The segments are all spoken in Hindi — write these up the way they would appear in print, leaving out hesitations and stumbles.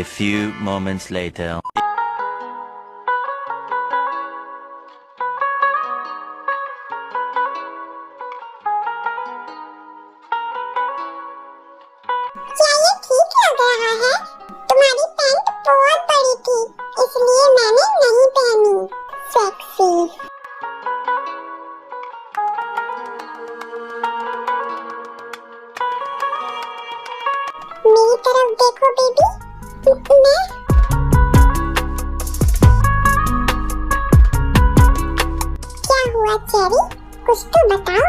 A few moments later. क्या ये ठीक लग रहा है? तुम्हारी पैंट बहुत बड़ी थी, इसलिए मैंने नहीं पहनी। सेक्सी। मेरी तरफ देखो बेबी, मैं क्या हुआ चेरी? कुछ तो बताओ।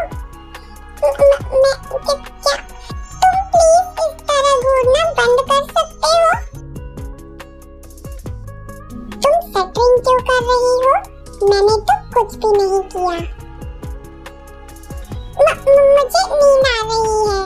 मैं क्या तुम प्लीज इस तरह घूरना बंद कर सकते हो? तुम सटरिंग क्यों कर रही हो? मैंने तो कुछ भी नहीं किया। मुझे नींद आ रही है।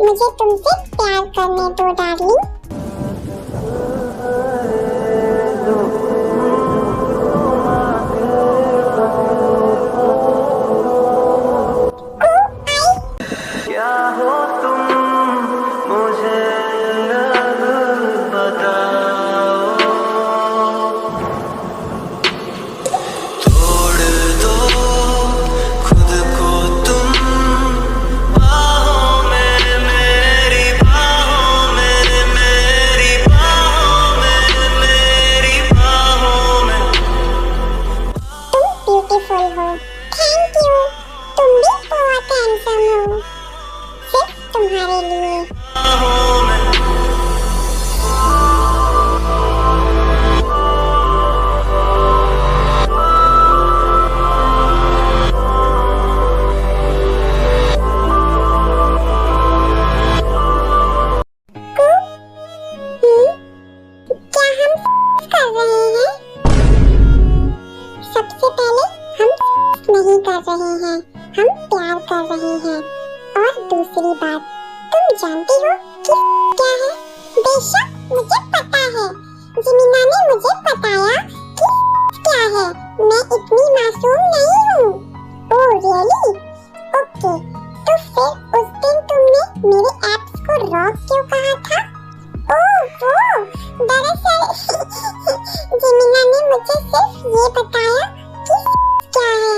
मुझे तुमसे प्यार करने दो डार्लिंग। क्या हो तुम मुझे अब बताओ, छोड़ दो खुद को तुम बाहों में, मेरी बाहों में, मेरी बाहों में, मेरी बाहों में। तुम ब्यूटीफुल हो। Thank you. तुम भी बहुत हैंडसम हो। सिर्फ तुम्हारे लिए। बाहों में क्या हम कर रहे हैं? सबसे पहले हम नहीं कर रहे हैं, हम प्यार कर रहे हैं। और दूसरी बात, तुम जानती हो कि क्या है? बेशक मुझे पता है। जमीना ने मुझे बताया कि क्या है। मैं इतनी मासूम नहीं हूँ। Oh really? ओके, तो फिर उस दिन तुमने मेरे एप्स को रॉक क्यों कहा था? ओह वो दरअसल जमीना ने मुझे सिर्फ ये बताया कि क्या है,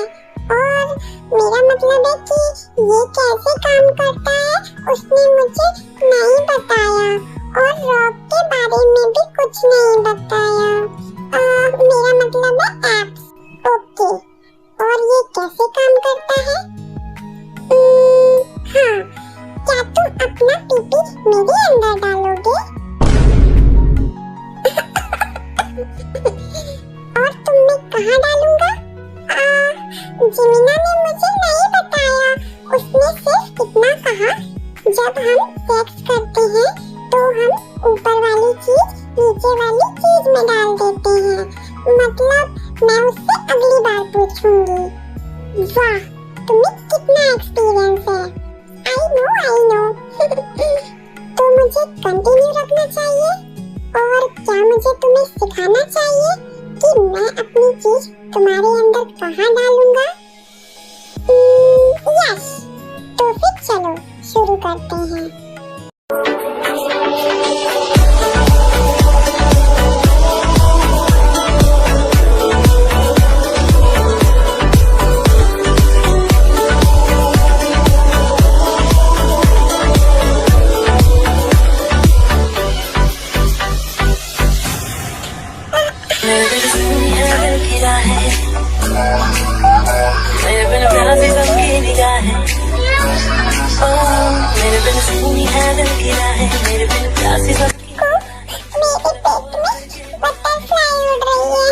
और मेरा मतलब है कि ये कैसे काम करता है उसने मुझे नहीं बताया, और रॉक के बारे में भी कुछ नहीं बताया। मेरा मतलब है एप्स। ओके, और ये कैसे काम करता है? हाँ, क्या तुम अपना पीपी मेरे अंदर डालोगे? और तुमने कहाँ डालूंगा? जमीना ने मुझे नहीं बताया। उसने सिर्फ इतना कहा, जब हम सेक्स करते हैं तो हम ऊपर वाली चीज नीचे वाली चीज में डाल देते हैं। मतलब मैं उससे अगली बार पूछूंगी। वाह, तुम्हें कितना एक्सपीरियंस है। I know. तो मुझे कंटिन्यू रखना चाहिए, और क्या मुझे तुम्हें सिखाना चाहिए कि मैं अपनी चीज तुम्हारे अंदर कहाँ डालूंगा? यस, तो फिर चलो शुरू करते हैं। मेरे बिन प्यासी सबकी निगाहें, मेरे बिन सुनी है दिल की राहें, मेरे बिन प्यासी सबकी। मेरे पेट में बटरफ्लाई उड़ रही है।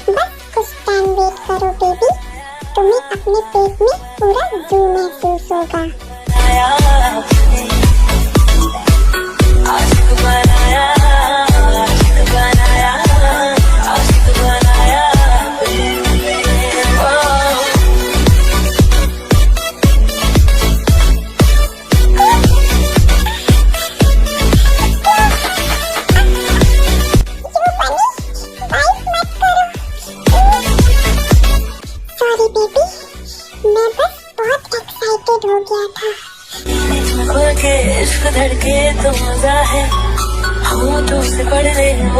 बस कुछ टाइम वेट करो बेबी, तुम्हें अपने पेट में पूरा जू महसूस होगा। आशिक बनाया, आशिक बनाया, आशिक बनाया। क्या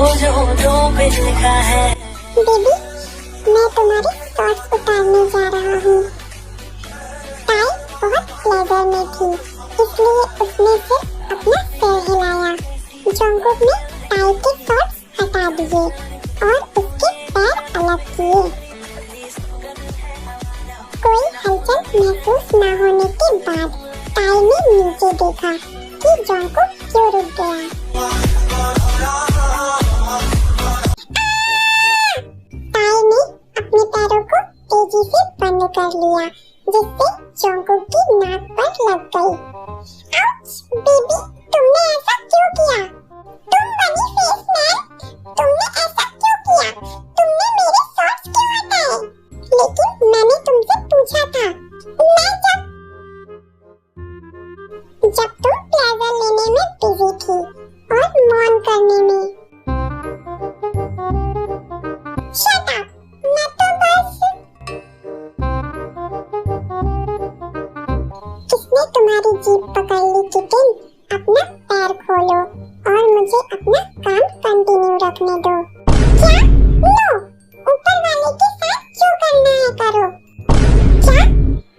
जो पे लिखा है। बेबी, मैं तुम्हारी शॉर्ट्स उतारने जा रहा हूँ। टाई बहुत प्लेजर में थी, इसलिए उसने सिर्फ अपना सिर हिलाया। जंगकुक ने टाई के शॉर्ट्स हटा दिए और उसके पैर अलग किए। कोई हलचल महसूस न होने के बाद टाई ने नीचे देखा कि जंगकुक क्यों रुक गया। टाई ने अपने पैरों को तेजी से बंद कर लिया, जिससे जंगकुक की नाक पर लग गई। आउच, बेबी, तुमने ऐसा क्यों किया? तुम बनी फेस मैन, तुमने ऐसा क्यों किया? तुमने मेरे शॉर्ट्स क्यों हटाए? लेकिन मैंने तुमसे पूछा था। जब तुम प्लेजर लेने में बिजी थी और मौन करने में। शट अप, मैं तो बस। किसने तुम्हारी जीभ पकड़ ली किटिन? अपना पैर खोलो और मुझे अपना काम कंटिन्यू रखने दो। क्या? नो, ऊपर वाले के साथ जो करना है करो। क्या?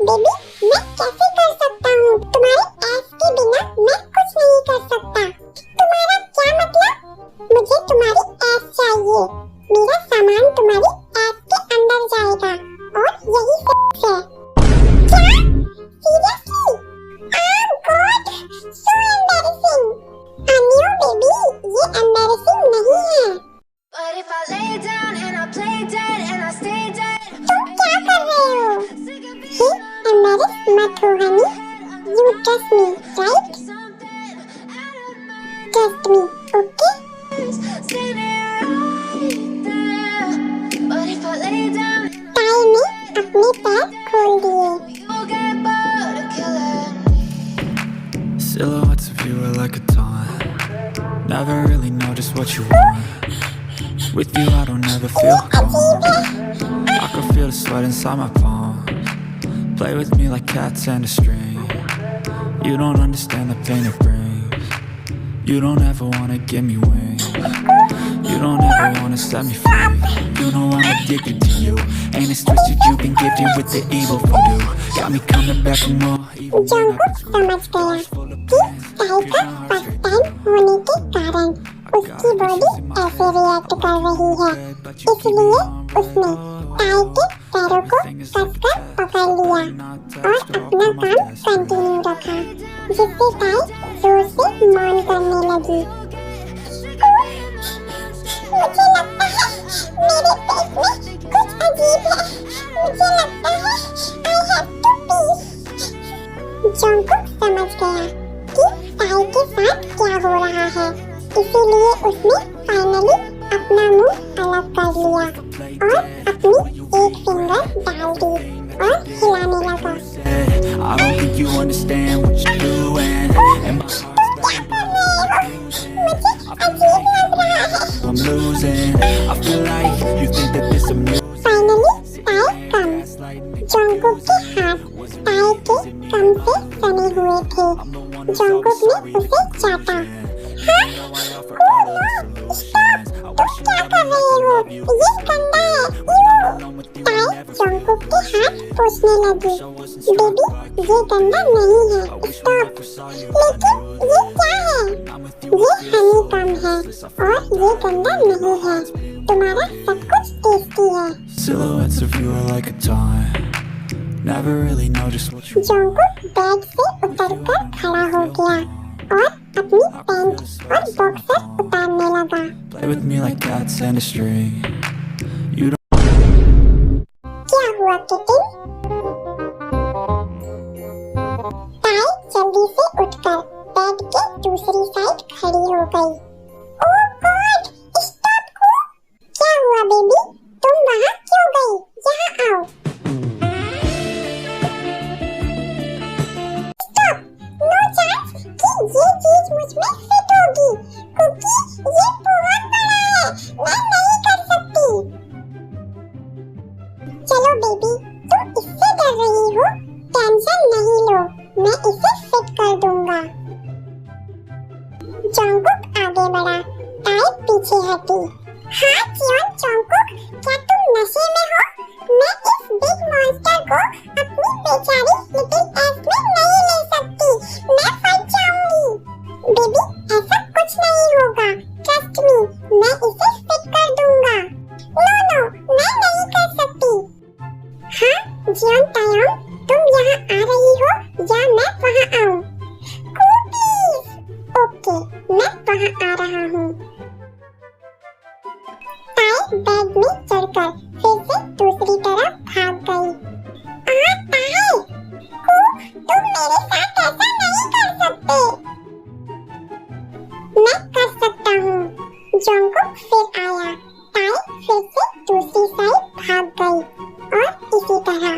बेबी, मैं कैसे कर सकता हूँ? तुम्हारे ऐस के बिना मैं कुछ नहीं कर सकता। तुम्हारा क्या मतलब? मुझे तुम्हारी ऐस चाहिए। मेरा सामान तुम्हारी ऐस के अंदर जाएगा और यही सेक्स है। क्या? सीरियसली? ओह God, so embarrassing. Undue baby, ये एम्बैरेसिंग नहीं है। But if I lay down and I play dead and I stay dead, तुम क्या कर रहे हो? हे, एम्बैरेस मत हो Honey. You trust me, right? Trust me, okay? but if I lay down, tie ने अपने पैर खोल दिए। you'll get bored of killing. Silhouettes of you are like a taunt. Never really know just what you want. With you I don't ever feel calm. I can feel the sweat inside my palms. Play with me like cats and a string. You don't understand the pain it brings. You don't ever wanna give me wings. You don't ever wanna set me free. You know I'm addicted to you. Ain't it twisted, you've been gifted with the evil voodoo. Got me coming back for more. Jungkook समझ गया कि टाई का फर्स्ट टाइम होने के कारण उसकी बॉडी ऐसे रिएक्ट कर रही है, इसलिए उसने टाई के पैरों को कसकर पकड़ लिया और अपना काम कंटिन्यू रखा, जिससे टाई जोर से मौन करने लगी। मुझे लगता है मेरे पेट में कुछ अजीब है। मुझे लगता है I have to pee। Jungkook समझ गया कि टाई के साथ क्या हो रहा है, इसीलिए उसने फाइनली अपना मुंह अलग कर लिया और अपनी एक फिंगर डाल दी और हिलाने लगा। I don't think you understand what you're doing. And my I'm losing. I feel like you think that this amusing. Finally tie come. Jungkook के हाथ टाई के कम से सने हुए थे। जंगकुक ने उसे चाटा। हाँ? स्टॉप! तुम क्या कर रहे हो? ये गंदा है। टाई जंगकुक के हाथ पोंछने लगी। बेबी, ये गंदा नहीं है। स्टॉप! लेकिन ये क्या है? ये हनी कम है और ये गंदा नहीं है। तुम्हारा सब कुछ टेस्टी है। Silhouettes of you are like a taunt. Never really know just what you Jungkook bed से उतरकर खड़ा हो गया और अपनी पैंट और बॉक्सर उतारने लगा। play with me like cats and a string. You don't क्या हुआ किटिन? टाई जल्दी से उठकर बेड के दूसरी साइड खड़ी हो गई। ओह गॉड, स्टॉप! क्या हुआ बेबी? तुम वहाँ क्यों गई? यहाँ आओ। स्टॉप! नो चांस कि ये चीज मुझ में फिट होगी, क्योंकि ये बहुत बड़ा है। मैं नहीं कर सकती। चलो बेबी, तुम इससे डर रही हो? टेंशन नहीं लो, मैं इसे फिट कर दूंगा। जंगकुक आगे पीछे हटी। हाँ जियोन जोंगकुक, क्या तुम नशे में हो? मैं इस बिग मॉन्स्टर को अपनी बेचारी लिटिल एस में नहीं ले सकती, मैं फंस जाऊंगी। बेबी ऐसा कुछ नहीं होगा, ट्रस्ट मी, मैं इसे फिट कर दूंगा। नो नो, मैं नहीं कर सकती। हाँ जियोन तायोंग, तुम यहाँ आ रही हो या मैं वहाँ आऊँ? प्लीज। ओके, मैं वहाँ आ रहा हूँ। ताई बैग में चढ़कर फिर से दूसरी तरफ भाग गई। ताई, तुम मेरे साथ ऐसा नहीं कर सकते। मैं कर सकता हूँ। जोंगकुक फिर आया। ताई फिर से दूसरी साइड भाग गई और इसी तरह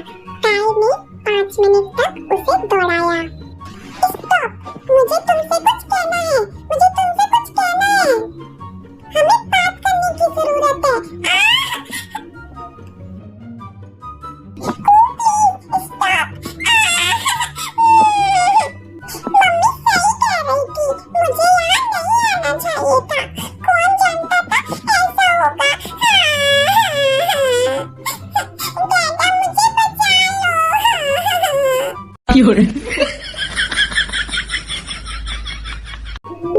ताई ने 5 मिनट तक उसे दौड़ाया। स्टॉप, मुझे तुमसे कुछ कहना है, मुझे तुमसे कुछ कहना है। हमें बात करने की जरूरत है। स्टॉप। मम्मी सही कह रही थी, मुझे यहाँ नहीं आना चाहिए था। कौन जानता था ऐसा होगा। दादा मुझे बचा लो। 有人。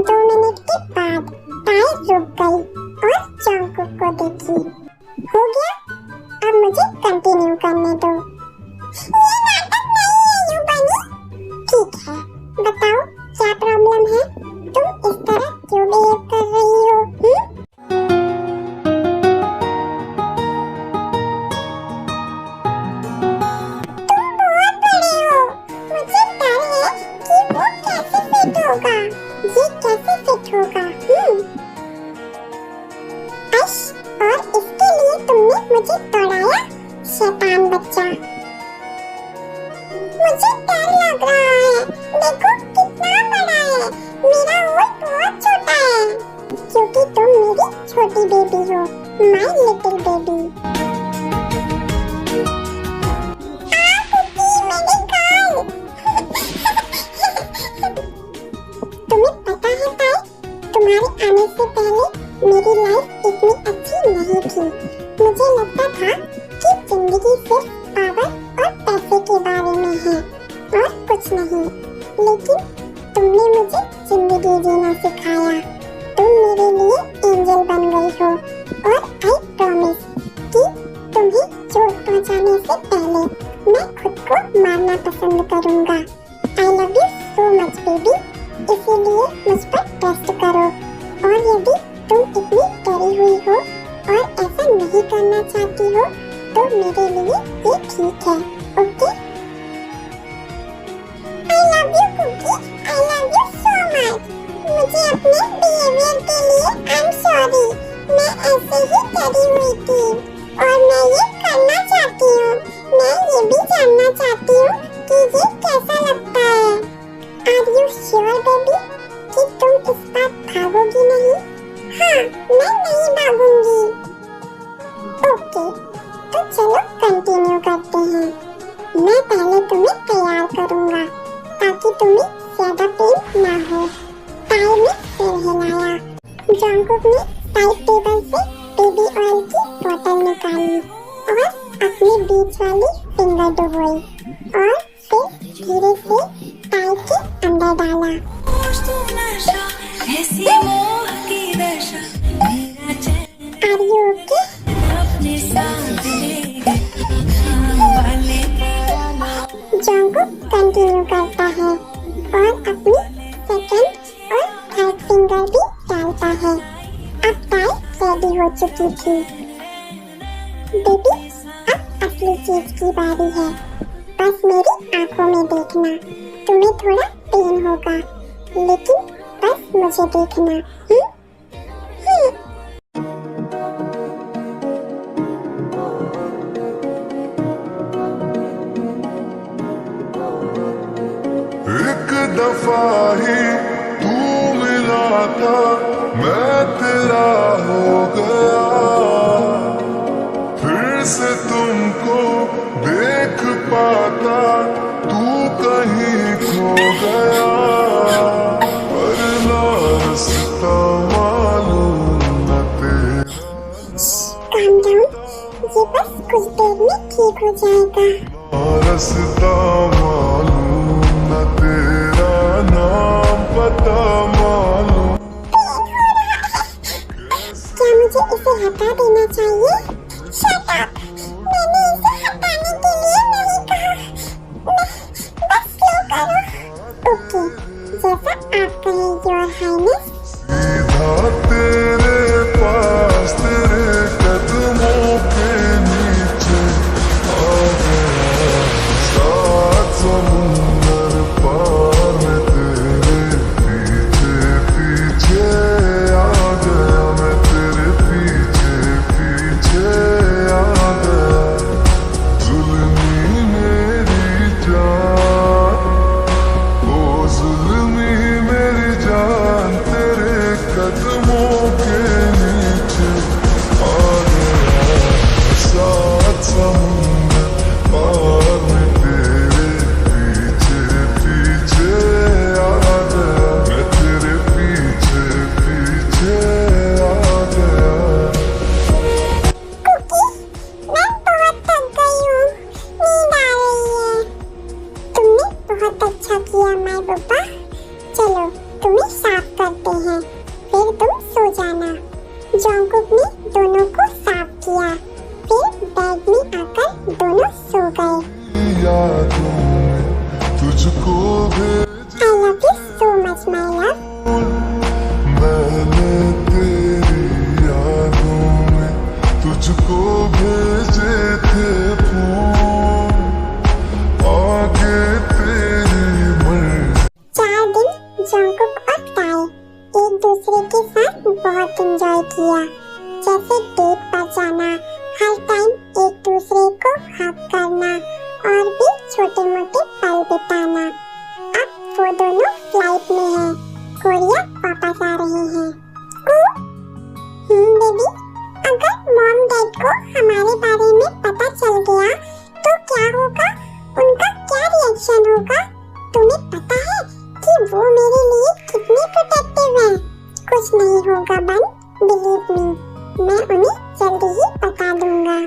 2 मिनट के बाद ताई रुक गई और जोंगकुक को देखी। हो गया, अब मुझे कंटिन्यू करने दो। ये नाटक नहीं है युबानी। ठीक है, बताओ क्या प्रॉब्लम है? तुम इस तरह क्यों बिहेव कर रही हो? तुम बहुत बड़े हो, मुझे डर है कि वो कैसे फिट होगा। ये कैसे फिट होगा? अश, और इसके लिए तुमने मुझे दौड़ाया, शैतान बच्चा। मुझे डर लग रहा है, देखो कितना बड़ा है। मेरा ऊँट बहुत छोटा है, क्योंकि तुम मेरी छोटी बेबी हो, माय लिटिल बेबी। तुम्हें पता है ताई, तुम्हारे आने से पहले मेरी लाइफ इतनी अच्छी नहीं थी। मुझे लगता था कि जिंदगी सिर्फ पावर और पैसे के बारे में है और कुछ नहीं, लेकिन तुमने मुझे जिंदगी जीना सिखाया। तुम मेरे लिए एंजल बन गई हो और आई प्रॉमिस कि तुम्हें चोट पहुंचाने से पहले मैं खुद को मारना पसंद करूंगा। आई love you so much baby, इसीलिए मुझ पर ट्रस्ट करो। और यदि तुम इतनी डरी हुई हो और ऐसा नहीं करना चाहती हो तो मेरे लिए ये ठीक है, okay? I love you Cookie, I love you so much. मुझे अपने बिहेवियर के लिए आई एम सॉरी। मैं ऐसे ही डरी हुई थी और मैं ये करना चाहती हूँ। मैं ये भी जानना चाहती हूँ कि ये कैसा लगता है। आर यू श्योर बेबी कि तुम इस बार भागोगी नहीं? हाँ, मैं नहीं भागूंगी। ओके, तो चलो कंटिन्यू करते हैं। मैं पहले तुम्हें तैयार करूंगा ताकि तुम्हें ज्यादा पेन ना हो। ताई ने सिर हिलाया। जोंगकुक ने साइड टेबल से बेबी ऑयल की बोतल निकाली और अपनी बीच वाली फिंगर डुबोई और फिर धीरे से ताई के अंदर डाला। Are you okay? Jungkook continue करता है और अपनी सेकंड और थर्ड फिंगर भी डालता है। अब ताई रेडी हो चुकी थी। बेबी, अब असली चीज की बारी है। बस मेरी आंखों में देखना। तुम्हें थोड़ा पेन होगा, लेकिन बस मुझे देखना। एक दफा ही तू मिला था, मैं तेरा हो गया। फिर से तुमको देख पाता, तू कहीं खो गया। पर ना रास्ता मालूम, ना बस कुछ देर में ठीक हो जाएगा। रास्ता मालूम न तेरा नाम पता मालूम। क्या मुझे इसे हटा देना चाहिए? Shut up! मैंने इसे हटाने के लिए नहीं कहा। बस स्लो करो। ओके, जैसा आप कहें योर हाइनेस। सीधा तेरे पास तेरे कदमों के नीचे आ गया, सात समुंदर पार में तेरे पीछे पीछे आ गया, मैं तेरे पीछे पीछे आ गया। जुल्मी मेरी जान, ओ जुल्मी मेरी जान, तेरे कदमों के नीचे आ गया, सात समुंदर पार में तेरे पीछे पीछे आ गया, मैं तेरे पीछे पीछे आ गया। कुकी, मैं बहुत थक गई हूँ, नींद आ रही है। तुमने बहुत अच्छा किया माय बुब्बा। चलो तुम्हें साफ करते हैं, फिर तुम सो जाना। जॉन्गकुक ने दोनों को साफ किया, फिर बेड में आकर दोनों सो गए। यादों में तुझको भेज I love you so much my love। मैंने तेरी यादों में तुझको भेजे थे फूल, आगे तेरी मर्जी। 4 दिन जॉन्गकुक और टाई एक दूसरे के साथ बहुत एंजॉय किया, जैसे डेट पर जाना, हर टाइम एक दूसरे को हग करना और भी छोटे मोटे पल बिताना। अब वो दोनों फ्लाइट में हैं, कोरिया वापस आ रहे हैं। बेबी, अगर मॉम डैड को हमारे बारे में पता चल गया तो क्या होगा? उनका क्या रिएक्शन होगा? तुम्हें पता है कि वो मेरे लिए कितने प्रोटेक्टिव हैं। कुछ नहीं होगा बन, बिलीव मी, मैं उन्हें जल्दी ही बता दूंगा।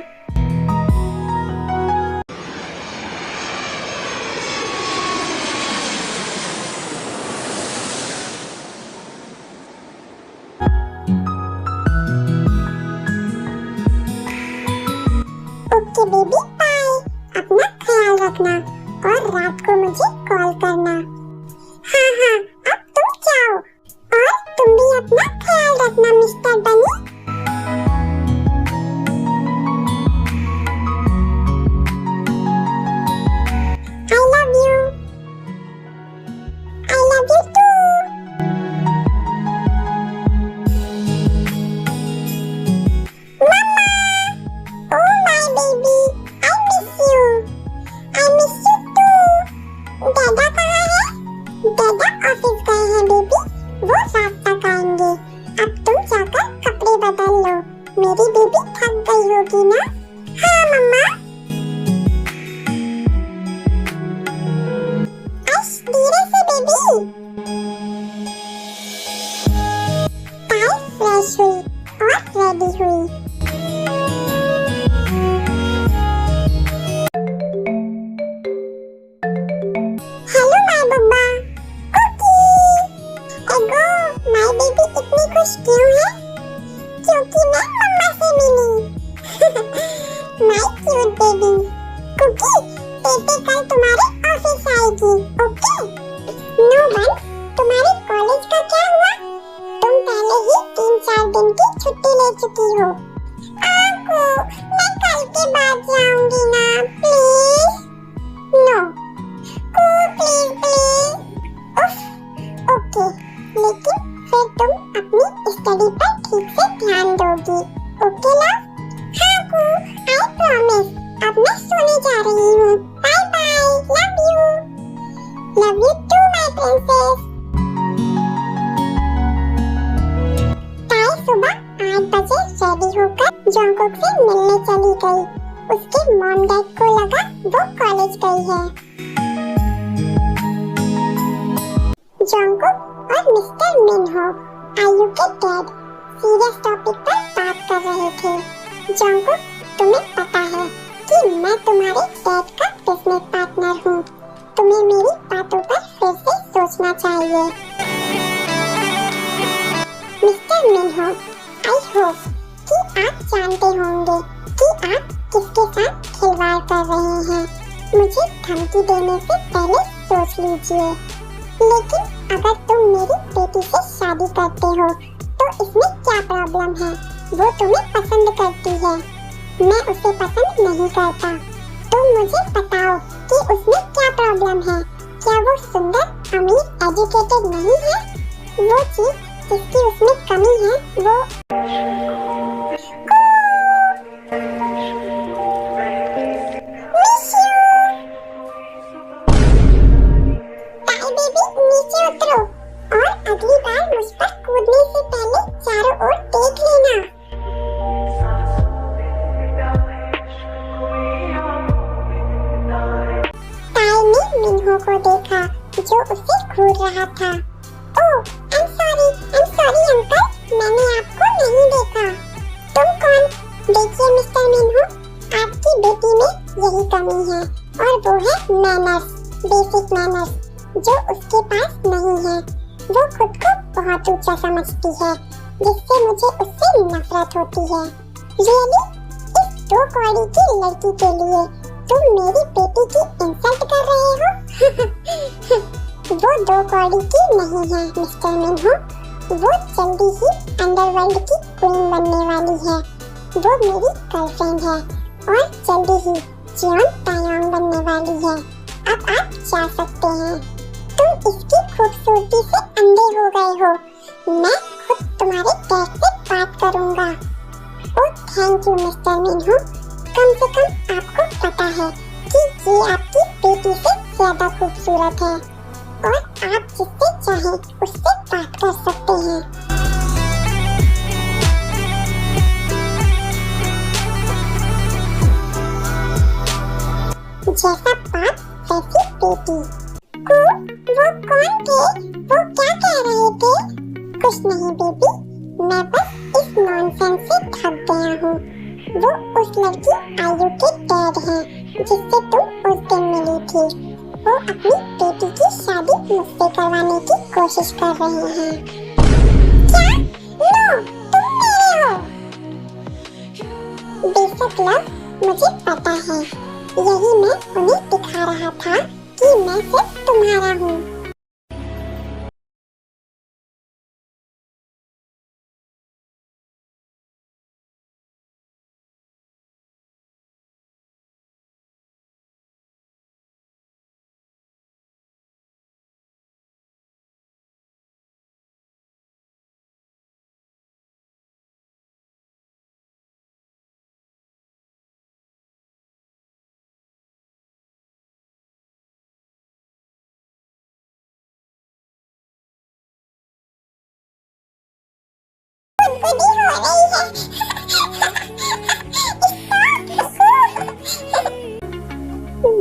Okay baby, bye. अपना ख्याल रखना और रात को मुझे कॉल करना। हाँ हाँ, अब तुम जाओ और तुम भी अपना ख्याल रखना मिस्टर बनी। I love you। I love you too। Mama! Oh my baby, I miss you। I miss you too। दादा कहाँ है? दादा ऑफिस गए हैं बेबी, वो रात तक आएंगे। अब तुम जाकर कपड़े बदल लो, मेरी बेबी थक गई होगी ना? हाँ मम्मा। ऐश धीरे से बेबी। टाई फ्रेश हुई और रेडी हुई। हेलो माय बुब्बा। कुकी। एगो, माय बेबी इतनी खुश क्यों है? क्योंकि मैं मम्मा से मिली। My cute baby. कुकी, टेटे कल तुम्हारे ऑफिस आएगी, ओके? नो बन, तुम्हारे कॉलेज का क्या हुआ? तुम पहले ही 3-4 दिन की छुट्टी ले चुकी हो। आको, मैं कल के बाद जाऊंगी ना, प्लीज। No please please. उफ, ओके, लेकिन फिर तुम अपनी स्टडी पर ठीक से ध्यान दोगी, ओके लव? हाँ कू, आई प्रॉमिस। अब मैं सोने जा रही हूँ। Bye bye, love you. Love you too my princess. टाई सुबह 8 बजे रेडी होकर जॉन्गकुक से मिलने चली गई। उसके मॉम डैड को लगा वो कॉलेज गई है। जॉन्गकुक और मिस्टर मिनहो, आयु के डैड, सीरियस टॉपिक पर बात कर रहे थे। जॉन्गकुक तुम्हें पता है कि मैं तुम्हारे डैड का बिजनेस पार्टनर हूँ। तुम्हें मेरी बातों पर फिर से सोचना चाहिए। मिस्टर मिन्हो, आई होप कि आप जानते होंगे कि आप किसके साथ खिलवाड़ कर रहे हैं। मुझे धमकी देने से पहले सोच लीजिए। लेकिन अगर तुम मेरी बेटी से शादी करते हो तो इसमें क्या प्रॉब्लम है? वो तुम्हें पसंद करती है, मैं उसे पसंद नहीं करता। तुम मुझे बताओ कि उसमें क्या प्रॉब्लम है? क्या वो सुंदर, अमीर, एजुकेटेड नहीं है? वो चीज जिसकी उसमें कमी है वो बेबी नीचे उतरो और अगली बार मुझ पर कूदने से पहले चारों ओर देख लेना। ताई ने मिन्हो को देखा जो उसे घूर रहा था। ओह, आई एम सॉरी अंकल, मैंने आपको नहीं देखा। तुम कौन? देखिए मिस्टर मिन्हो, आपकी बेटी में यही कमी है और वो है मैनर्स, बेसिक मैनर्स, जो उसके पास नहीं है। वो खुद को बहुत ऊंचा समझती है, जिससे मुझे उससे नफरत होती है। रियली, इस 2 कौड़ी की लड़की के लिए तुम मेरी बेटी की इंसल्ट कर रहे हो? वो 2 कौड़ी की नहीं है मिस्टर मिन्हो, वो जल्दी ही अंडरवर्ल्ड की क्वीन बनने वाली है। वो मेरी गर्लफ्रेंड है और जल्दी ही जियोन तायोंग बनने वाली है। अब आप जा सकते हैं। तुम इसकी खूबसूरती से अंधे हो गए हो। मैं खुद तुम्हारे डैड से बात करूंगा। ओह थैंक यू मिस्टर मिन्हो, कम से कम आपको पता है कि ये आपकी बेटी से ज्यादा खूबसूरत है और आप जिससे चाहें उससे बात कर सकते हैं। जैसा बाप वैसी बेटी। वो कौन थे? वो क्या कह रहे थे? कुछ नहीं बेबी, मैं बस इस नॉनसेंस से थक गया हूँ। वो उस लड़की आयु के डैड हैं जिससे तुम उस दिन मिली थी। वो अपनी बेटी की शादी मुझसे करवाने की कोशिश कर रहे हैं। क्या? नो, तुम मेरे हो। बेशक लव, मुझे पता है। यही मैं उन्हें दिखा रहा था कि मैं सिर्फ तुम्हारा हूँ। खुदकुदी हो रही है।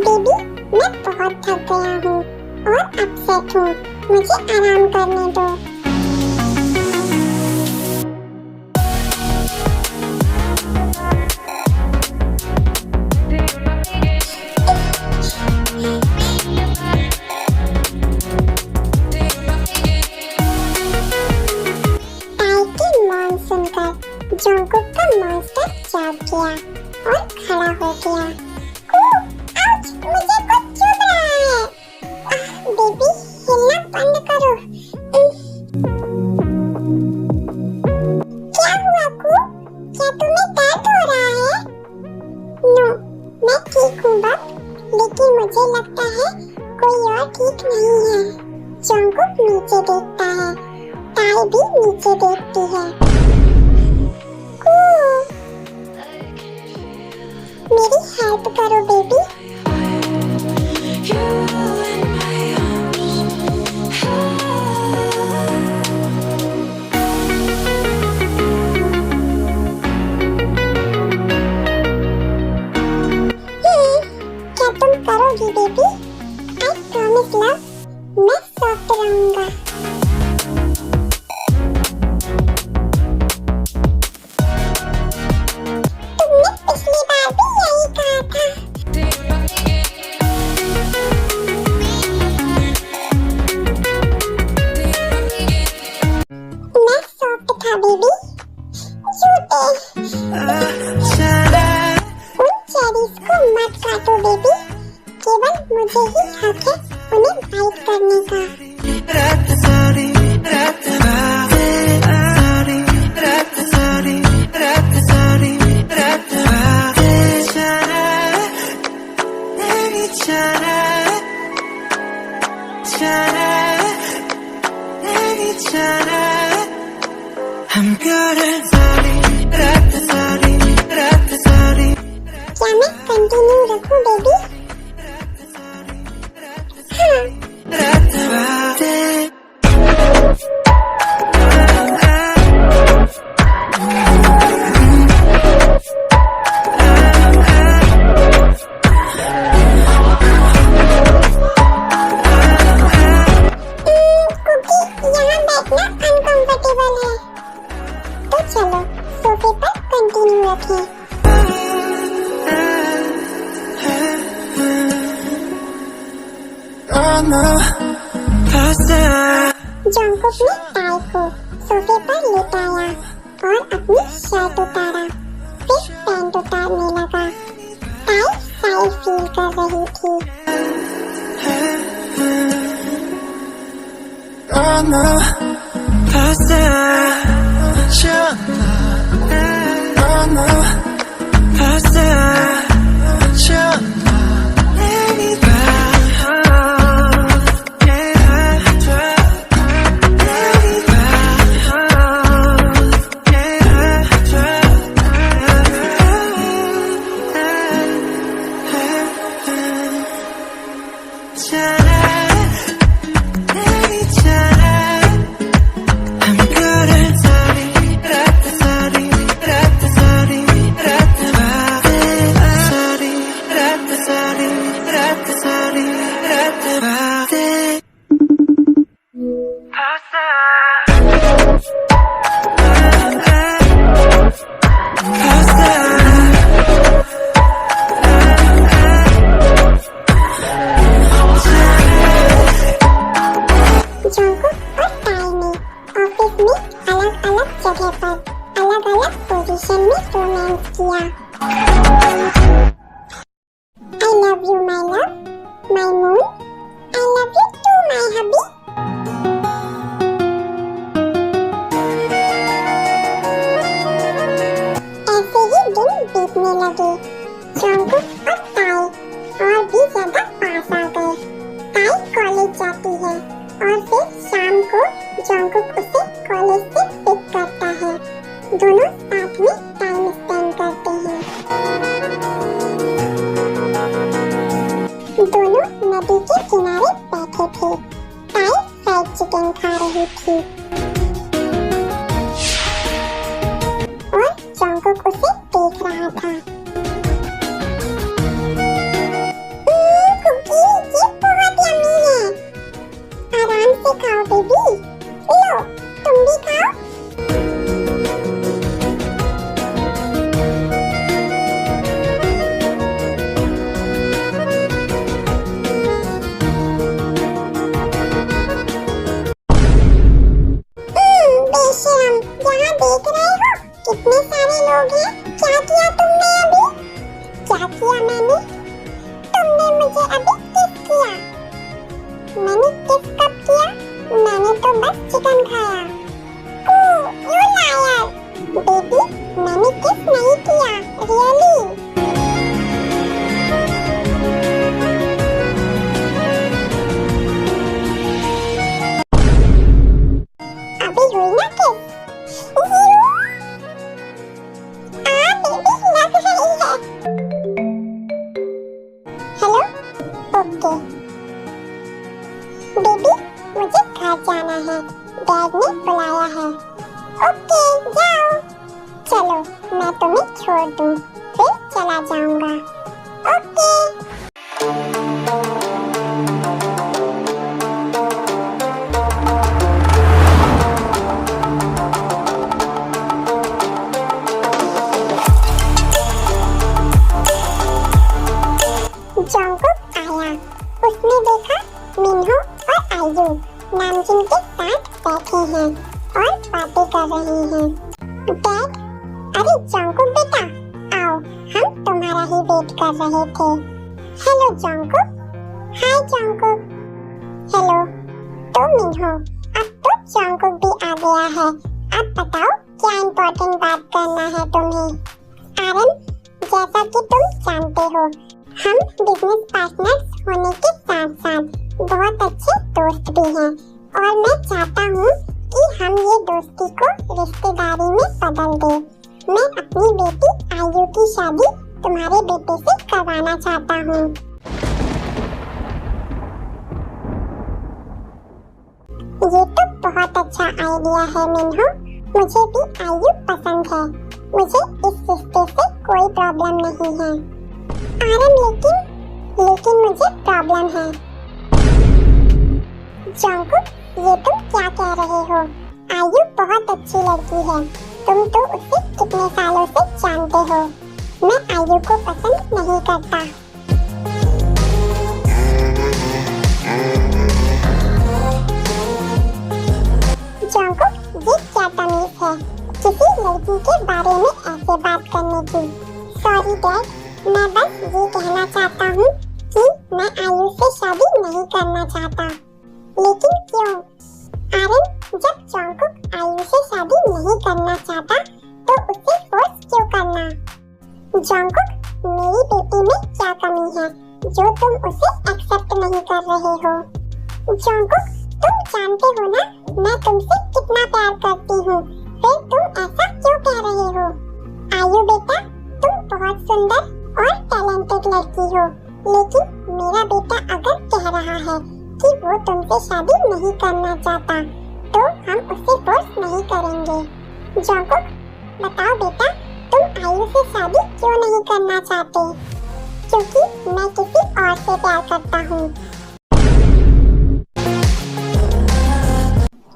बेबी, मैं बहुत थक गया हूँ और अपसेट हूँ। मुझे आराम करने दो। जोंगकुक का मॉन्स्टर जाग गया और खड़ा हो गया। आउच, मुझे कुछ चुभ रहा है। बेबी, हिलना बंद करो। क्या हुआ कू? क्या तुम्हें दर्द हो रहा है? नो, मैं ठीक हूँ बाप, लेकिन मुझे लगता है कोई और ठीक नहीं है। जोंगकुक नीचे देखता है, ताई भी नीचे देखती है। मेरी हेल्प करो बेबी। क्या तुम करोगी बेबी? आई प्रॉमिस लव, मैं सॉफ्ट रहूंगा। तुमने पिछली बार क्या मैं कंटिन्यू रखूं बेबी? चलो सोफे पर कंटिन्यू रखें। जंकुक ने ताई को सोफे पर लेटाया और अपनी शर्ट उतारा, फिर पैंट उतारने लगा। ताई साइड फील कर रही थी। जगह पर अलग अलग पोजीशन में रोमांस किया। I love you my love, my moon, I love you too my hubby। ऐसे ही दिन बीतने लगे। जंकुक और ताई और भी ज्यादा पास आ गए। ताई कॉलेज जाती है और फिर शाम को जंकुक उसे कॉलेज से पिक करता है। दोनों साथ में टाइम स्पेंड करते हैं। दोनों नदी के किनारे बैठे थे। ताई फ्राइड चिकन खा रही थी और जंकुक उसे देख रहा था। कुकी, ये बहुत यम्मी है। आराम से खाओ बेबी। लो, तुम भी खाओ। बेशरम, यहाँ देख रहे हो कितने सारे लोग हैं। क्या किया तुमने अभी? क्या किया मैंने? तुमने मुझे अभी किस किया? मैंने किस कब किया? मैंने तो बस चिकन खाया। You lawyer. बेबी, मैंने किस नहीं किया। रियली? अभी हुई ना किस? बेबी लग रही है। Hello, okay. बेबी, मुझे घर जाना है। डैड ने बुलाया है। ओके, जाओ। चलो, मैं तुम्हें छोड़ दूं, फिर चला जाऊंगा। ओके। जंकुक आया। उसने देखा मिन्हो और आयु नामजिन के साथ बैठे हैं और बातें कर रहे हैं। डैड, अरे जंकुक बेटा, आओ, हम तुम्हारा ही वेट कर रहे थे। Hello Jungkook. Hi Jungkook. Hello. तो मिन्हो, अब तो जंकुक भी आ गया है। अब बताओ क्या इम्पोर्टेंट बात करना है तुम्हें। आरन, जैसा कि तुम जानते हो, हम बिजनेस पार्टनर्स होने के साथ साथ बहुत अच्छे दोस्त भी हैं और मैं चाहता हूँ कि हम ये दोस्ती को रिश्तेदारी में बदल दे। मैं अपनी बेटी आयु की शादी तुम्हारे बेटे से करवाना चाहता हूँ। ये तो बहुत अच्छा आइडिया है मिन्हो, मुझे भी आयु पसंद है। मुझे इस रिश्ते से कोई प्रॉब्लम नहीं है। आरम लेकिन मुझे प्रॉब्लम है। जंकुक, ये तुम क्या कह रहे हो? आयु बहुत अच्छी लड़की है, तुम तो उसे कितने सालों से जानते हो। मैं आयु को पसंद नहीं करता। जंकुक, ये क्या तमीज है किसी लड़की के बारे में ऐसे बात करने की? सॉरी डैड, मैं बस ये कहना चाहता हूँ कि मैं आयु से शादी नहीं करना चाहता। लेकिन क्यों? आर्यन, जब जंकुक आयु से शादी नहीं करना चाहता तो उसे फोर्स क्यों करना? जंकुक, मेरी बेटी में क्या कमी है जो तुम उसे एक्सेप्ट नहीं कर रहे हो? जंकुक, तुम जानते हो ना मैं तुमसे कितना प्यार करती हूँ, फिर तुम ऐसा क्यों कह रहे हो? आयु बेटा, तुम बहुत सुंदर और टैलेंटेड लड़की हो, लेकिन मेरा बेटा अगर कह रहा है कि वो तुमसे शादी नहीं करना चाहता तो हम उसे फोर्स नहीं करेंगे। जंकुक, बताओ बेटा, तुम आयु से शादी क्यों नहीं करना चाहते? क्योंकि मैं किसी और से प्यार करता हूँ।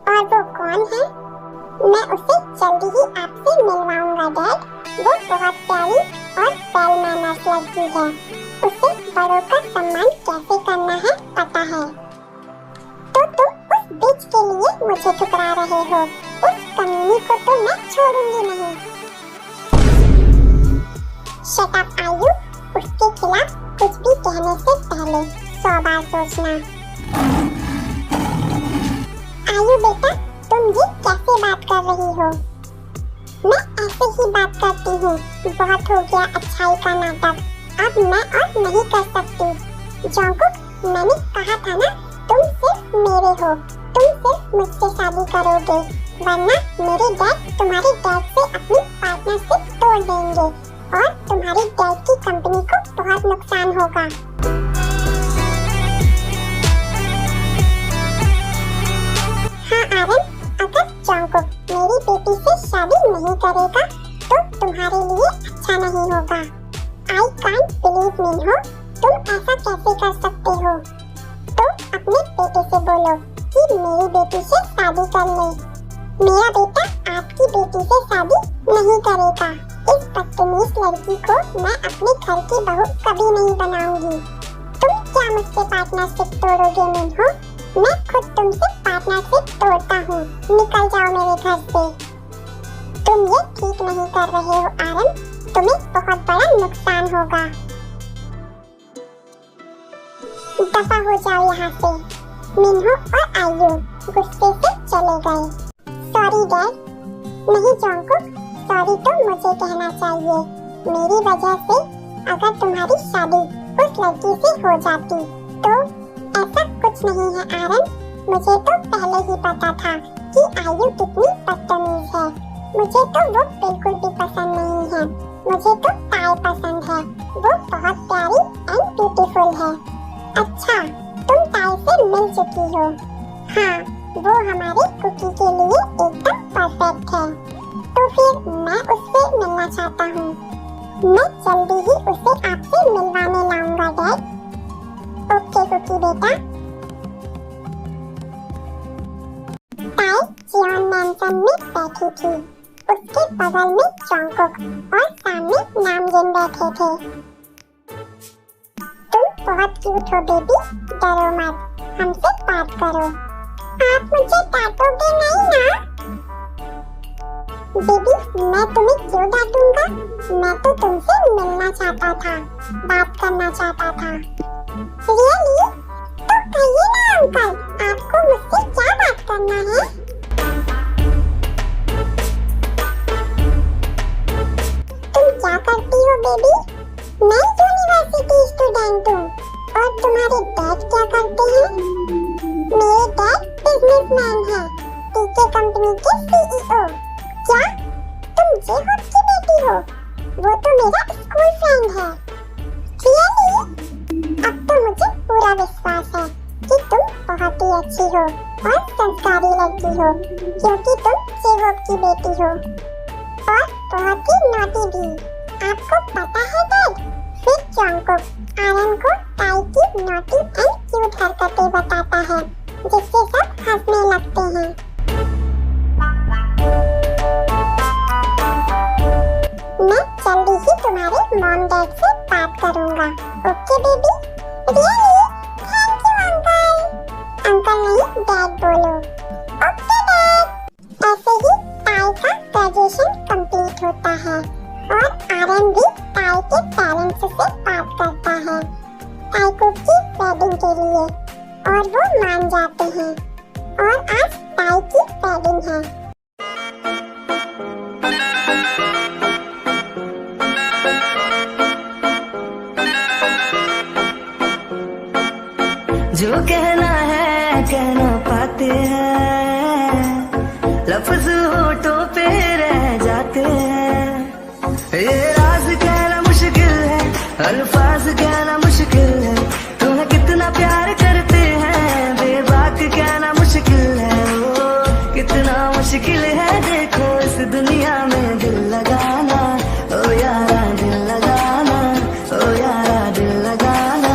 और वो कौन है? मैं उसे जल्दी ही आपसे मिलवाऊंगा डैड। वो बहुत प्यारी और वेल मैनर्स लड़की है। उसे बड़ों का सम्मान कैसे करना है पता है। तो तुम उस बिच के लिए मुझे ठुकरा रहे हो? उस कमीनी को तो मैं छोड़ूंगी नहीं। शट अप आयु, उसके खिलाफ कुछ भी कहने से पहले 100 बार सोचना। आयु बेटा, तुम ये कैसे बात कर रही हो? मैं ऐसे ही बात करती हूँ। बहुत हो गया अच्छाई का नाटक, अब मैं और नहीं कर सकती। जंकुक, मैंने कहा था ना, तुम सिर्फ मेरे हो, तुम सिर्फ मुझसे शादी करोगे, वरना मेरे डैड तुम्हारे डैड से अपनी पार्टनरशिप तोड़ देंगे और तुम्हारी डैड की कंपनी को बहुत नुकसान होगा। हाँ आर्यन, अगर जंकुक मेरी बेटी से शादी नहीं करेगा तो तुम्हारे लिए अच्छा नहीं होगा। आई कांट बिलीव मिन्हो, तुम ऐसा कैसे कर सकते हो? तो अपने बेटे से बोलो कि मेरी बेटी से शादी कर ले। मेरा बेटा आपकी बेटी से शादी नहीं करेगा। इस बदतमीज लड़की को मैं अपने घर की बहू कभी नहीं बनाऊंगी। तुम क्या मुझसे पार्टनरशिप तोड़ोगे मिन्हो? मैं खुद तुमसे पार्टनरशिप तोड़ता हूँ। निकल जाओ मेरे घर से। तुम ये ठीक नहीं कर रहे हो आर्यन, तुम्हें बहुत बड़ा नुकसान होगा। दफा हो जाओ यहाँ से। मिन्हो और आयु गुस्से से चले गए। Sorry dad. नहीं जंकुक, सॉरी तो मुझे कहना चाहिए। मेरी वजह से अगर तुम्हारी शादी उस लड़की से हो जाती तो ऐसा कुछ नहीं है आर्यन। मुझे तो पहले ही पता था कि आयु कितनी बदतमीज है। मुझे तो वो बिल्कुल भी पसंद नहीं है। मुझे तो ताई पसंद है, वो बहुत प्यारी एंड ब्यूटीफुल है। अच्छा, तुम ताई से मिल चुकी हो? हाँ, वो हमारे कुकी के लिए एकदम परफेक्ट है। तो फिर मैं उससे मिलना चाहता हूँ। मैं जल्दी ही उसे आपसे मिलवाने लाऊंगा डैड। ओके कुकी बेटा। ताई जियोन मैंसन में बैठी थी। उसके बगल में जंकुक और सामने नामजिन बैठे थे। तुम बहुत क्यूट हो बेबी, डरो मत, हमसे बात करो। आप मुझे डांटोगे नहीं ना? बेबी, मैं तुम्हें क्यों डांटूंगा? मैं तो तुमसे मिलना चाहता था, बात करना चाहता था। रियली? तो कहिए ना अंकल, आपको मुझसे क्या बात करना है? तुम क्या करती हो बेबी? मैं यूनिवर्सिटी स्टूडेंट हूँ। और तुम्हारे डैड क्या करते हैं? मेरे डैड बिजनेसमैन है, पीके कंपनी जेहोब की बेटी हो, वो तो मेरा स्कूल फ्रेंड है। रियली? अब तो मुझे पूरा विश्वास है कि तुम बहुत ही अच्छी हो और संस्कारी लड़की हो, क्योंकि तुम जेहोब की बेटी हो और बहुत ही नॉटी भी। आपको पता है डैड, फिर जंगकुक आर्यन को ताई की नॉटी एंड क्यूट हरकतें बताता है, जिससे सब हंसने लगते हैं। मैं जल्दी ही तुम्हारे मॉम डैड से बात करूंगा। Okay baby? Really? Thank you uncle. Uncle नहीं डैड बोलो। Okay dad. ऐसे ही ताई का ग्रेजुएशन कंप्लीट होता है और आर्यन भी ताई के पेरेंट्स से बात करता है ताईकुक की वेडिंग के लिए और वो मान जाते हैं और आज ताई की वेडिंग है। जो कहना है कह ना पाते हैं, लफ्ज होठों पे रह जाते हैं। ये राज कहना मुश्किल है, अल्फाज कहना मुश्किल है। तुम्हें कितना प्यार करते हैं बेबाक कहना मुश्किल है। वो कितना मुश्किल है देखो इस दुनिया में दिल लगाना। ओ यारा दिल लगाना, ओ यारा दिल लगाना।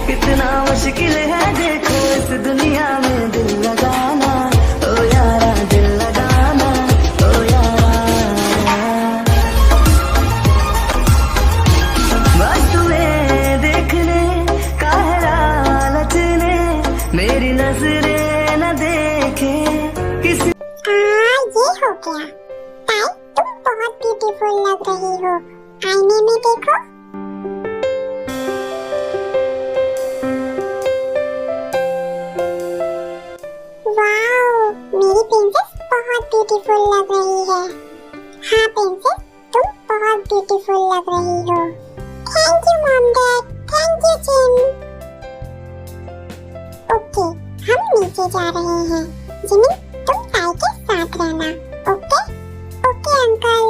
कितना मुश्किल है देखो इस दुनिया में दिल लगाना। ओ यारा दिल लगाना, ओ यारा। बस तुम्हें देखने का है लालच ने, मेरी नजरें न देखे किसी। ये हो गया। ताई तुम बहुत ब्यूटीफुल लग रही हो, आईने में देखो। वाओ, मेरी प्रिंसेस बहुत ब्यूटीफुल लग रही है। हाँ प्रिंसेस, तुम बहुत ब्यूटीफुल लग रही हो। Thank you mom dad, thank you gym. Okay, हम नीचे जा रहे हैं। जिमी, तुम ताई के साथ रहना। Okay? Okay uncle.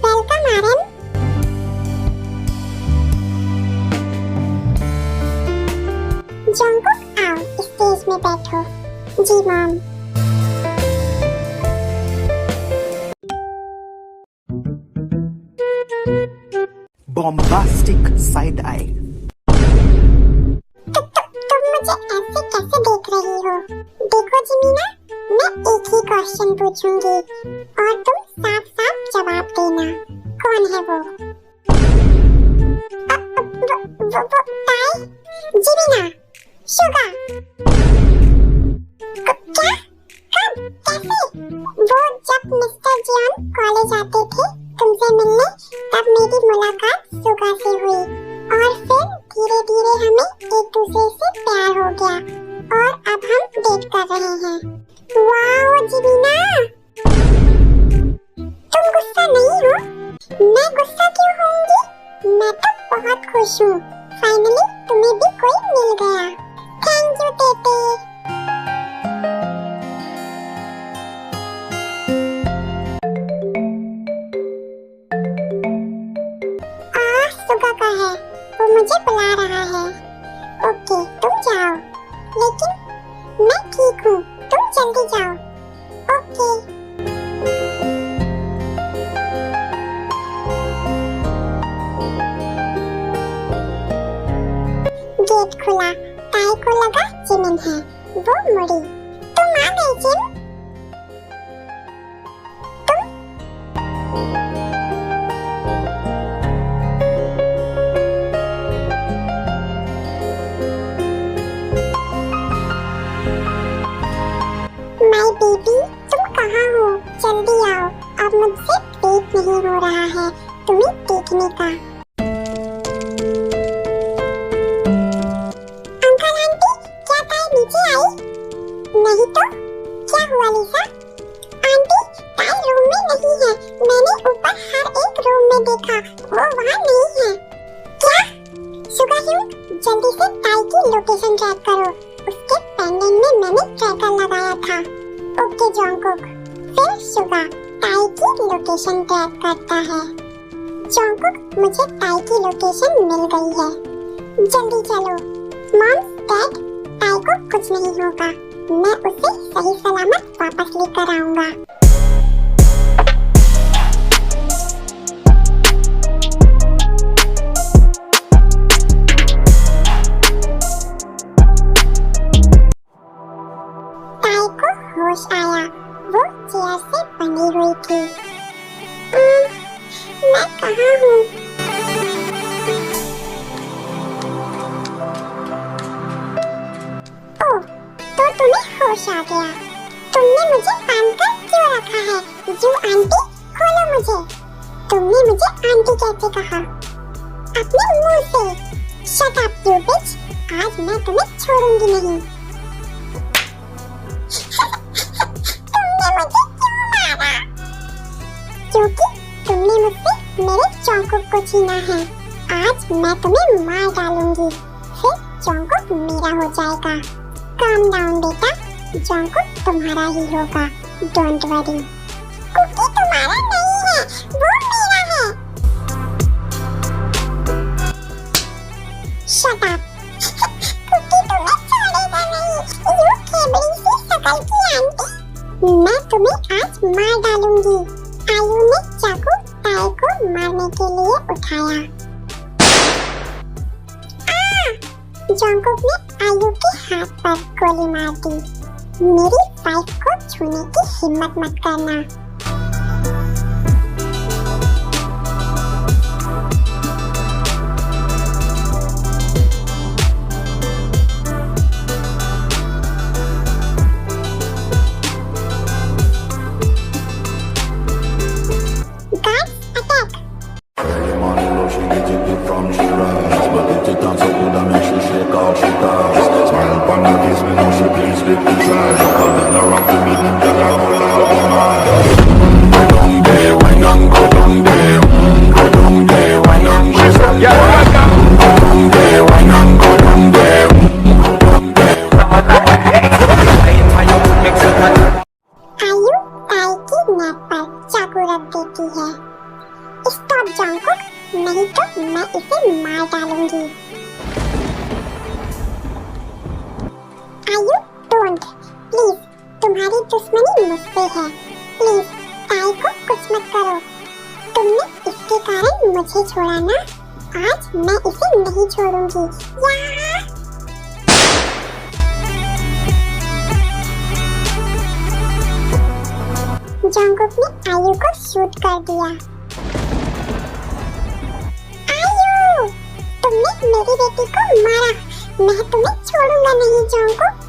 Welcome Aryan. Jungkook आओ, स्टेज में बैठो। जी मॉम। Bombastic side eye. तुम मुझे ऐसे कैसे देख रही हो? देखो जिमीना, मैं एक ही क्वेश्चन पूछूंगी और तुम साफ साफ जवाब देना। कौन है वो? वो ताई? जिमीना, शुगा। क्या? कब? कैसे? वो जब मिस्टर जियोन कॉलेज आते थे तुमसे मिलने, तब मेरी मुलाकात सुगा से हुई और फिर धीरे धीरे हमें एक दूसरे से प्यार हो गया और अब हम डेट कर रहे हैं। वाओ जिमीना, तुम गुस्सा नहीं हो? मैं गुस्सा क्यों होंगी? मैं तो बहुत खुश हूँ। फाइनली तुम्हें भी कोई मिल गया। Thank you Tete. सुगा का है, वो मुझे बुला रहा है। ओके तुम जाओ, लेकिन मैं ठीक हूँ, तुम जल्दी जाओ। ओके। गेट खुला, ताई को लगा जिमिन है, वो मुड़ी। तुम आ गए जिम? माय बेबी, तुम कहाँ हो? जल्दी आओ, अब मुझसे वेट नहीं हो रहा है तुम्हें देखने का। अंकल आंटी, क्या ताई नीचे आई? नहीं तो क्या ताह्यूक, जल्दी से ताई की लोकेशन ट्रैक करो। उसके पेंडेंट में मैंने ट्रैकर लगाया था। ओके जॉन्गकुक। फिर सुगा ताई की लोकेशन ट्रैक करता है। जॉन्गकुक, मुझे ताई की लोकेशन मिल गई है, जल्दी चलो। मॉम डैड, ताई को कुछ नहीं होगा, मैं उसे सही सलामत वापस लेकर आऊंगा। ताई को होश आया, वो चेयर से बंधी हुई थी। मैं कहाँ हूँ? ओह, तो तुम्हें होश आ गया। तुमने मुझे बांध कर क्यों रखा है? यू आंटी, खोलो मुझे। तुमने मुझे आंटी कैसे कहा? अपने मुंह से। शट अप यू बिच, आज मैं तुम्हें छोड़ूंगी नहीं। तुमने मुझे क्यों मारा? क्योंकि तुमने मुझसे मेरे जॉन्गकुक को छीना है। आज मैं तुम्हें मार डालूंगी, फिर जॉन्गकुक मेरा हो जाएगा। काम डाउन बेटा, जॉन्गकुक तुम्हारा ही होगा, डोंट वरी। कुकी तुम्हारा नहीं है, वो मेरा है। Shut up. कुकी तुम्हें छोड़ेगा नहीं, यू खेबड़ी सी शकल की आंटी। मैं तुम्हें आज मार डालूंगी। आयु ने चाकू ताई को मारने के लिए उठाया। जॉन्गकुक ने आयु के हाथ पर गोली मार दी। मेरी वाइफ को छूने की हिम्मत मत करना। स्टॉप जॉन्गकुक, नहीं तो मैं इसे मार डालूंगी। आयु डोंट, प्लीज, तुम्हारी दुश्मनी मुझसे है। प्लीज ताई को कुछ मत करो। तुमने इसके कारण मुझे छोड़ा ना, आज मैं इसे नहीं छोड़ूंगी। जॉन्गकुक ने आयु को शूट कर दिया। आयु, तुमने मेरी बेटी को मारा, मैं तुम्हें छोड़ूंगा नहीं जॉन्गकुक।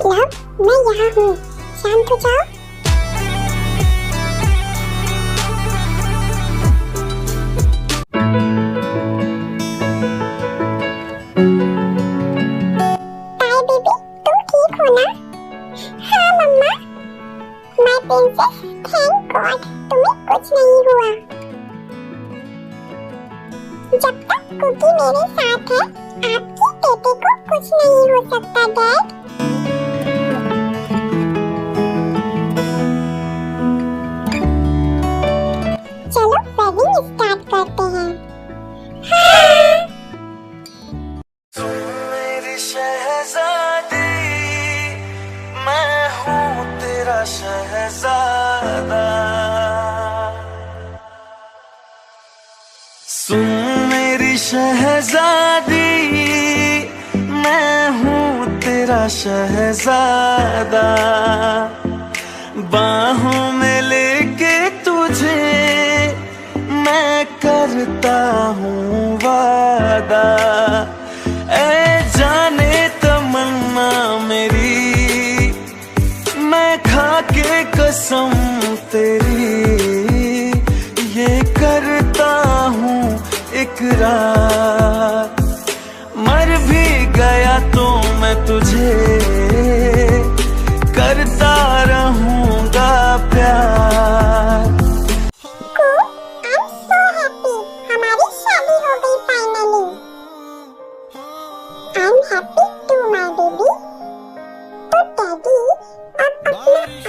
लव, मैं यहाँ हूँ, शांत हो जाओ। ताई बेबी, तुम ठीक हो ना? हाँ मम्मा, माय प्रिंसेस, थैंक गॉड तुम्हें कुछ नहीं हुआ। जब तक कुकी मेरे साथ है, आपकी बेटे को कुछ नहीं हो सकता डैड। चलो वेडिंग स्टार्ट करते हैं। हाँ। मेरी शहजादी, मैं हूँ तेरा शहजादा। सुन मेरी शहजादी, मैं हूँ तेरा शहजादा। बाहों में लेके तुझे मैं करता हूँ वादा। ऐ जाने तमन्ना मेरी, मैं खा के कसम तेरी ये करता हूँ इकरार। मर भी गया तो मैं तुझे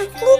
असली